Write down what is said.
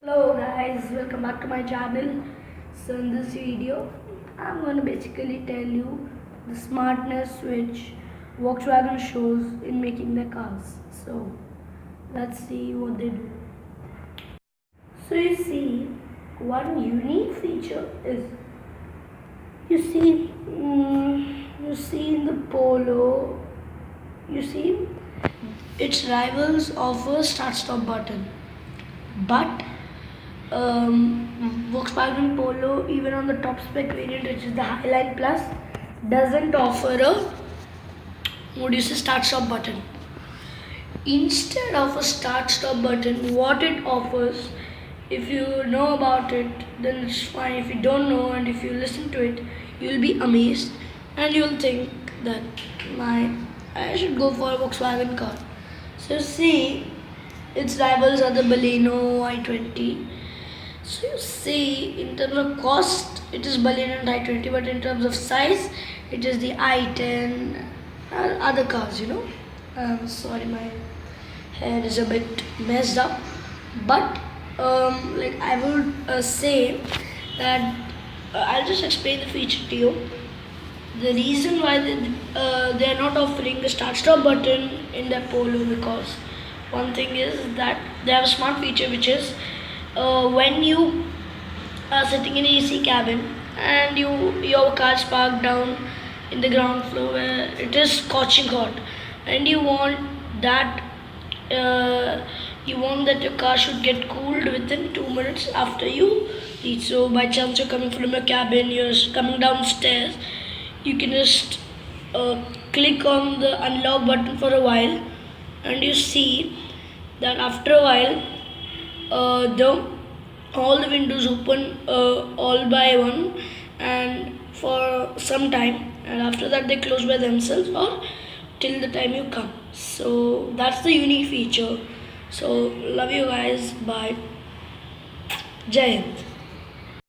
Hello guys, welcome back to my channel. So in this video, I'm going to basically tell you the smartness which Volkswagen shows in making their cars. So let's see what they do. So you see, one unique feature is you see in the Polo, you see its rivals offer start-stop button, but Volkswagen Polo, even on the top spec variant, which is the Highline Plus, doesn't offer a start stop button. Instead of a start stop button, what it offers, if you know about it, then it's fine. If you don't know and if you listen to it, you'll be amazed and you'll think that I should go for a Volkswagen car. So see, its rivals are the Baleno i20. So you see, in terms of cost, it is Baleno and i20, but in terms of size, it is the i10, other cars, sorry, my hair is a bit messed up, but like I would say that I'll just explain the feature to you. The reason why they are not offering a start-stop button in their Polo, because one thing is that they have a smart feature which is when you are sitting in an AC cabin and your car is parked down in the ground floor where it is scorching hot, and you want that your car should get cooled within 2 minutes after you reach. So by chance you're coming from your cabin, you're coming downstairs, you can just click on the unlock button for a while, and you see that after a while all the windows open all by one and for some time, and after that they close by themselves or till the time you come. So that's the unique feature. So love you guys. Bye. Jai Hind.